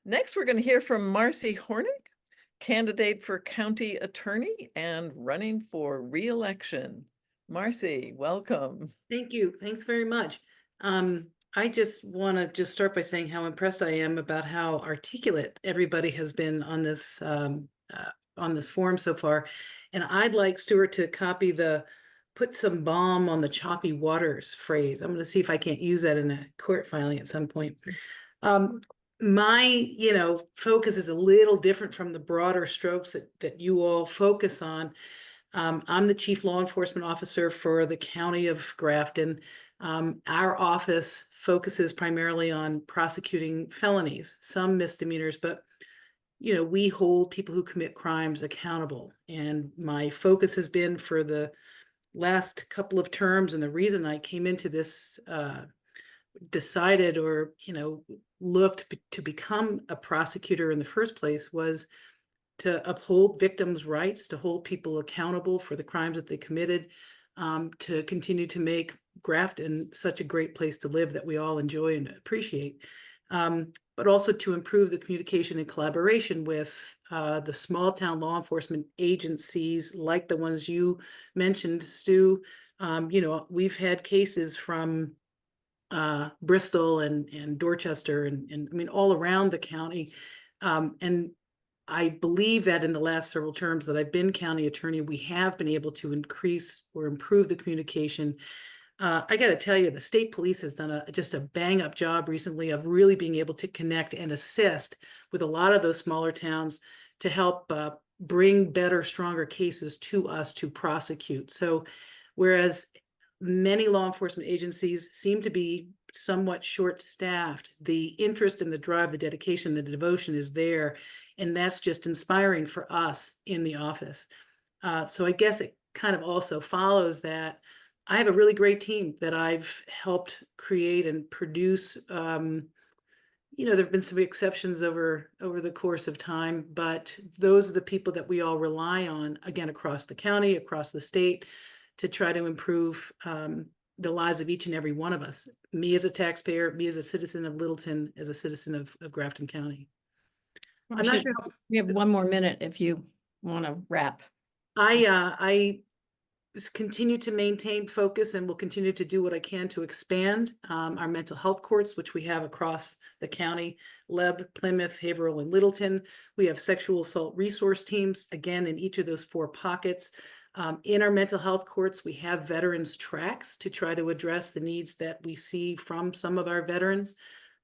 Next, we're going to hear from Marcie Hornick, candidate for county attorney and running for re-election. Marcie, welcome. Thank you. Thanks very much. I just want to start by saying how impressed I am about how articulate everybody has been on this forum so far. And I'd like Stuart to copy the "put some balm on the choppy waters" phrase. I'm going to see if I can't use that in a court filing at some point. My, focus is a little different from the broader strokes that you all focus on. I'm the chief law enforcement officer for the county of Grafton. Our office focuses primarily on prosecuting felonies, some misdemeanors, but we hold people who commit crimes accountable. And my focus has been for the last couple of terms, and the reason I came into this decided or looked to become a prosecutor in the first place was to uphold victims' rights, to hold people accountable for the crimes that they committed, to continue to make Grafton such a great place to live that we all enjoy and appreciate, but also to improve the communication and collaboration with the small town law enforcement agencies like the ones you mentioned, Stu. We've had cases from Bristol and Dorchester and I mean all around the county, and I believe that in the last several terms that I've been county attorney, we have been able to increase or improve the communication. I got to tell you, the state police has done just a bang up job recently of really being able to connect and assist with a lot of those smaller towns to help bring better, stronger cases to us to prosecute. So whereas many law enforcement agencies seem to be somewhat short-staffed, the interest and the drive, the dedication, the devotion is there. And that's just inspiring for us in the office. So I guess it kind of also follows that I have a really great team that I've helped create and produce. There have been some exceptions over the course of time, but those are the people that we all rely on, again, across the county, across the state, to try to improve the lives of each and every one of us. Me as a taxpayer, me as a citizen of Littleton, as a citizen of Grafton County. I'm not sure. We have one more minute if you want to wrap. I continue to maintain focus and will continue to do what I can to expand our mental health courts, which we have across the county: Leb, Plymouth, Haverhill, and Littleton. We have sexual assault resource teams, again, in each of those 4 pockets. In our mental health courts, we have veterans tracks to try to address the needs that we see from some of our veterans.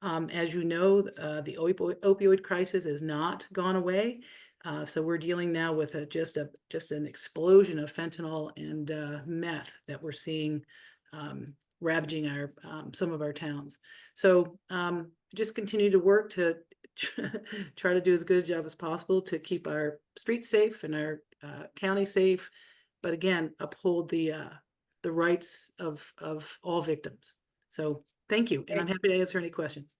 As you know, the opioid crisis has not gone away. So we're dealing now with just an explosion of fentanyl and meth that we're seeing ravaging our some of our towns. So just continue to work to try to do as good a job as possible to keep our streets safe and our county safe, but again, uphold the rights of all victims. So thank you, and I'm happy to answer any questions.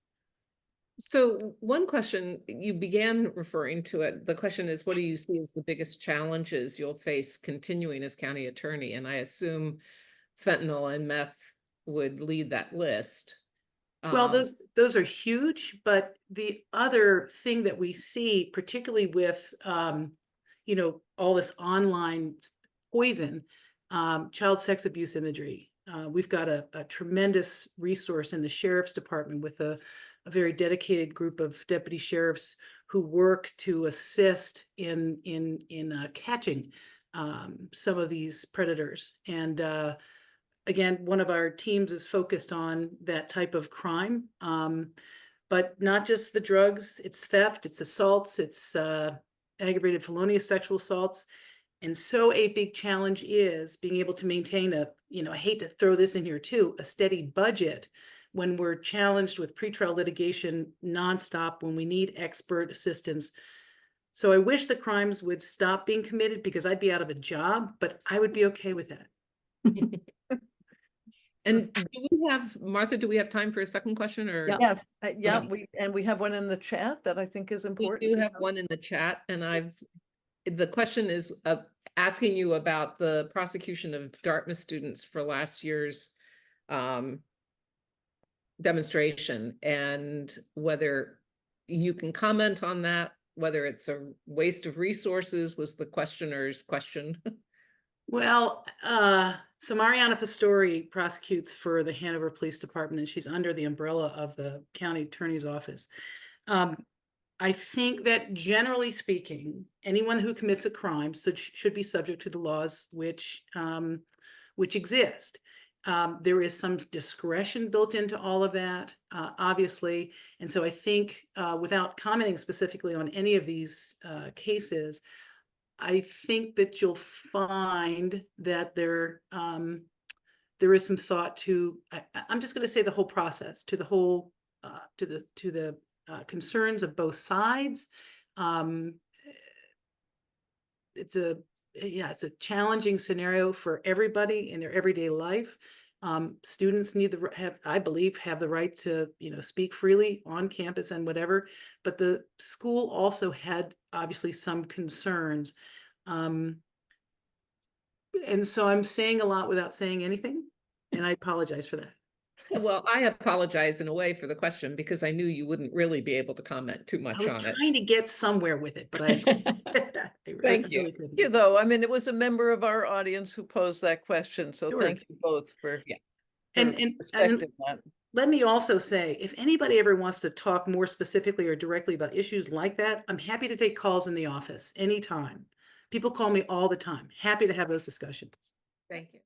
So one question, you began referring to it. The question is, what do you see as the biggest challenges you'll face continuing as county attorney? And I assume fentanyl and meth would lead that list. Well, those are huge, but the other thing that we see, particularly with all this online poison, child sex abuse imagery. We've got a tremendous resource in the sheriff's department with a very dedicated group of deputy sheriffs who work to assist in catching some of these predators. And again, one of our teams is focused on that type of crime, but not just the drugs. It's theft, it's assaults, it's aggravated felonious sexual assaults. And so a big challenge is being able to maintain I hate to throw this in here too, a steady budget when we're challenged with pretrial litigation nonstop, when we need expert assistance. So I wish the crimes would stop being committed because I'd be out of a job, but I would be okay with that. And Martha, do we have time for a second question? Or Yes, we have one in the chat that I think is important. We do have one in the chat, and the question is asking you about the prosecution of Dartmouth students for last year's demonstration, and whether you can comment on that, whether it's a waste of resources was the questioner's question. Well, so Mariana Pastori prosecutes for the Hanover Police Department, and she's under the umbrella of the county attorney's office. I think that generally speaking, anyone who commits a crime should be subject to the laws which exist. There is some discretion built into all of that, obviously. And so I think, without commenting specifically on any of these cases, I think that you'll find that there is some thought to, I'm just going to say the whole process, to the whole, to the concerns of both sides. It's a challenging scenario for everybody in their everyday life. Students I believe, have the right to, speak freely on campus and whatever, but the school also had obviously some concerns. And so I'm saying a lot without saying anything, and I apologize for that. Well, I apologize in a way for the question because I knew you wouldn't really be able to comment too I much was on it. trying to get somewhere with it, but I Thank you. really couldn't. You though, I mean, it was a member of our audience who posed that question, so Sure. thank you both for Yeah. And respecting that. let me also say, if anybody ever wants to talk more specifically or directly about issues like that, I'm happy to take calls in the office anytime. People call me all the time. Happy to have those discussions. Thank you.